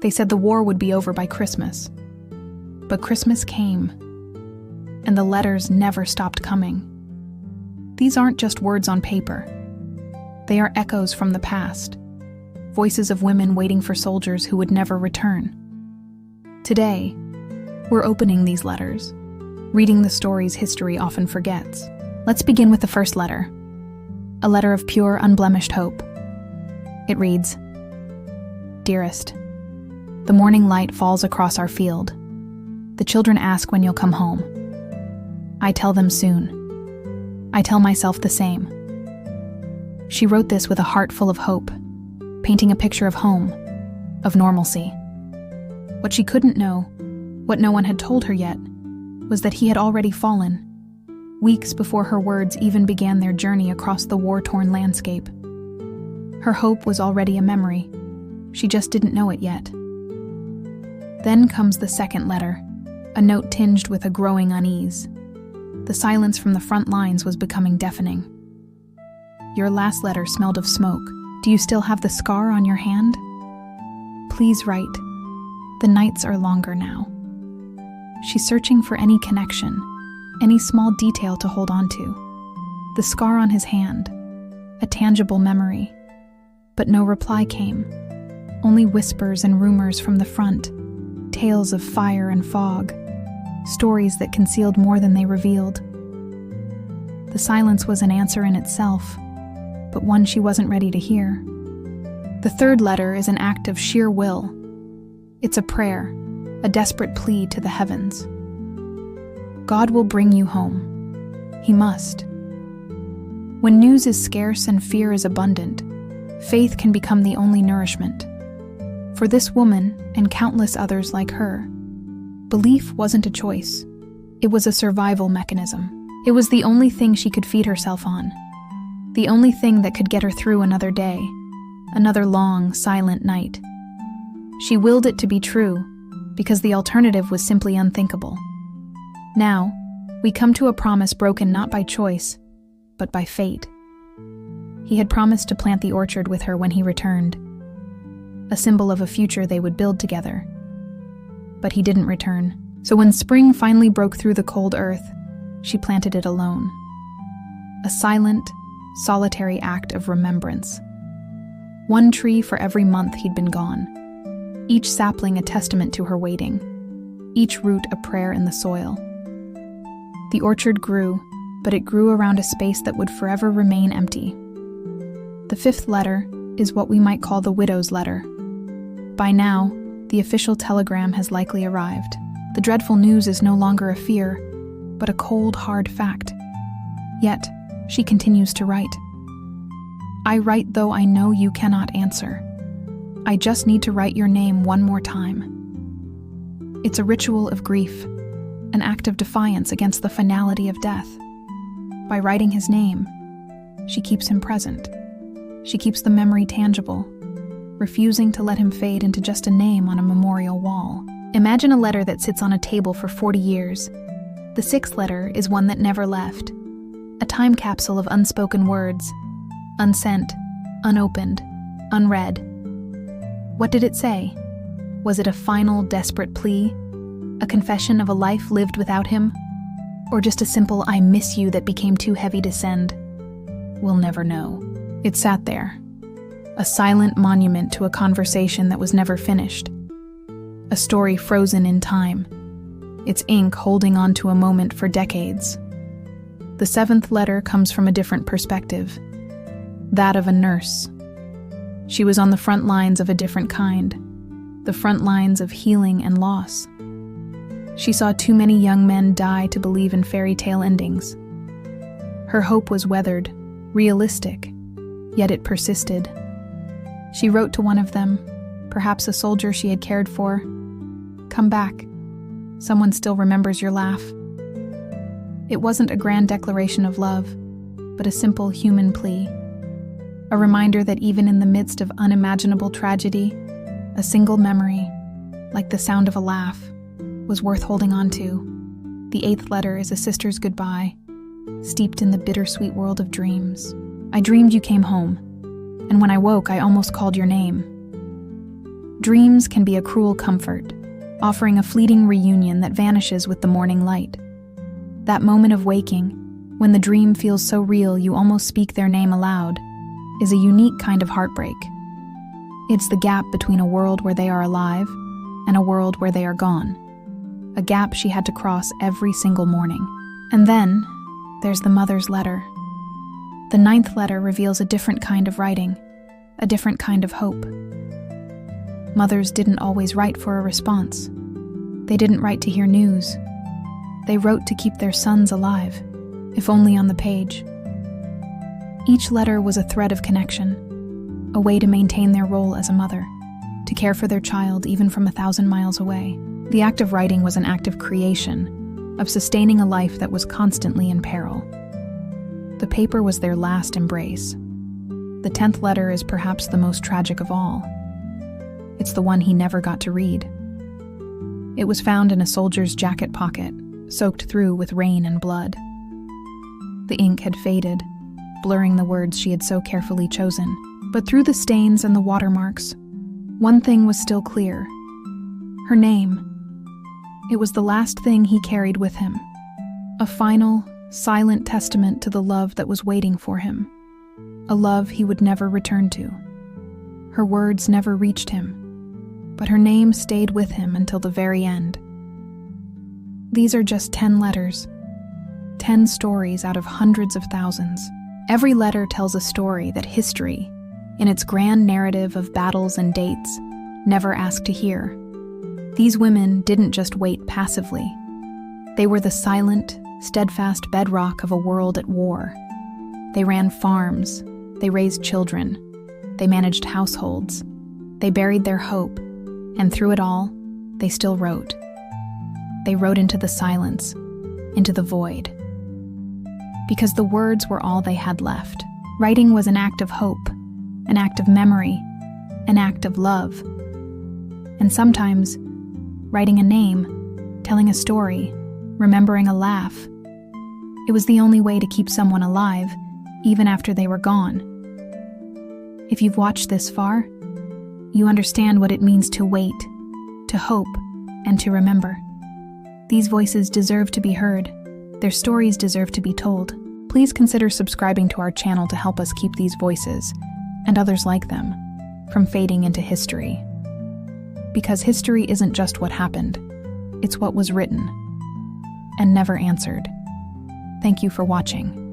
They said the war would be over by Christmas. But Christmas came, and the letters never stopped coming. These aren't just words on paper. They are echoes from the past, voices of women waiting for soldiers who would never return. Today, we're opening these letters, reading the stories history often forgets. Let's begin with the first letter, a letter of pure, unblemished hope. It reads, "Dearest, the morning light falls across our field. The children ask when you'll come home. I tell them soon. I tell myself the same." She wrote this with a heart full of hope, painting a picture of home, of normalcy. What she couldn't know, what no one had told her yet, was that he had already fallen, weeks before her words even began their journey across the war-torn landscape. Her hope was already a memory. She just didn't know it yet. Then comes the second letter, a note tinged with a growing unease. The silence from the front lines was becoming deafening. "Your last letter smelled of smoke. Do you still have the scar on your hand? Please write. The nights are longer now." She's searching for any connection, any small detail to hold on to. The scar on his hand, a tangible memory. But no reply came. Only whispers and rumors from the front, tales of fire and fog, stories that concealed more than they revealed. The silence was an answer in itself, but one she wasn't ready to hear. The third letter is an act of sheer will. It's a prayer, a desperate plea to the heavens. God will bring you home. He must. When news is scarce and fear is abundant, faith can become the only nourishment. For this woman, and countless others like her, belief wasn't a choice. It was a survival mechanism. It was the only thing she could feed herself on. The only thing that could get her through another day, another long, silent night. She willed it to be true, because the alternative was simply unthinkable. Now, we come to a promise broken not by choice, but by fate. He had promised to plant the orchard with her when he returned, a symbol of a future they would build together. But he didn't return, so when spring finally broke through the cold earth, she planted it alone. A silent, solitary act of remembrance. One tree for every month he'd been gone. Each sapling a testament to her waiting, each root a prayer in the soil. The orchard grew, but it grew around a space that would forever remain empty. The fifth letter is what we might call the widow's letter. By now, the official telegram has likely arrived. The dreadful news is no longer a fear, but a cold, hard fact. Yet, she continues to write. "I write though I know you cannot answer. I just need to write your name one more time." It's a ritual of grief, an act of defiance against the finality of death. By writing his name, she keeps him present. She keeps the memory tangible, refusing to let him fade into just a name on a memorial wall. Imagine a letter that sits on a table for 40 years. The sixth letter is one that never left. A time capsule of unspoken words, unsent, unopened, unread. What did it say? Was it a final, desperate plea? A confession of a life lived without him? Or just a simple "I miss you" that became too heavy to send? We'll never know. It sat there, a silent monument to a conversation that was never finished. A story frozen in time, its ink holding on to a moment for decades. The seventh letter comes from a different perspective, that of a nurse. She was on the front lines of a different kind, the front lines of healing and loss. She saw too many young men die to believe in fairy tale endings. Her hope was weathered, realistic, yet it persisted. She wrote to one of them, perhaps a soldier she had cared for, "Come back. Someone still remembers your laugh." It wasn't a grand declaration of love, but a simple human plea. A reminder that even in the midst of unimaginable tragedy, a single memory, like the sound of a laugh, was worth holding on to. The eighth letter is a sister's goodbye, steeped in the bittersweet world of dreams. "I dreamed you came home, and when I woke, I almost called your name. Dreams can be a cruel comfort, offering a fleeting reunion that vanishes with the morning light. That moment of waking, when the dream feels so real you almost speak their name aloud, is a unique kind of heartbreak. It's the gap between a world where they are alive and a world where they are gone. A gap she had to cross every single morning. And then, there's the mother's letter. The 9th letter reveals a different kind of writing, a different kind of hope. Mothers didn't always write for a response. They didn't write to hear news. They wrote to keep their sons alive, if only on the page. Each letter was a thread of connection, a way to maintain their role as a mother, to care for their child even from 1,000 miles away. The act of writing was an act of creation, of sustaining a life that was constantly in peril. The paper was their last embrace. The 10th letter is perhaps the most tragic of all. It's the one he never got to read. It was found in a soldier's jacket pocket, soaked through with rain and blood. The ink had faded, blurring the words she had so carefully chosen. But through the stains and the watermarks, one thing was still clear. Her name. It was the last thing he carried with him. A final, silent testament to the love that was waiting for him. A love he would never return to. Her words never reached him, but her name stayed with him until the very end. These are just 10 letters, 10 stories out of hundreds of thousands. Every letter tells a story that history, in its grand narrative of battles and dates, never asked to hear. These women didn't just wait passively. They were the silent, steadfast bedrock of a world at war. They ran farms, they raised children, they managed households, they buried their hope, and through it all, they still wrote. They wrote into the silence, into the void. Because the words were all they had left. Writing was an act of hope, an act of memory, an act of love. And sometimes, writing a name, telling a story, remembering a laugh, it was the only way to keep someone alive, even after they were gone. If you've watched this far, you understand what it means to wait, to hope, and to remember. These voices deserve to be heard. Their stories deserve to be told. Please consider subscribing to our channel to help us keep these voices, and others like them, from fading into history. Because history isn't just what happened, it's what was written and never answered. Thank you for watching.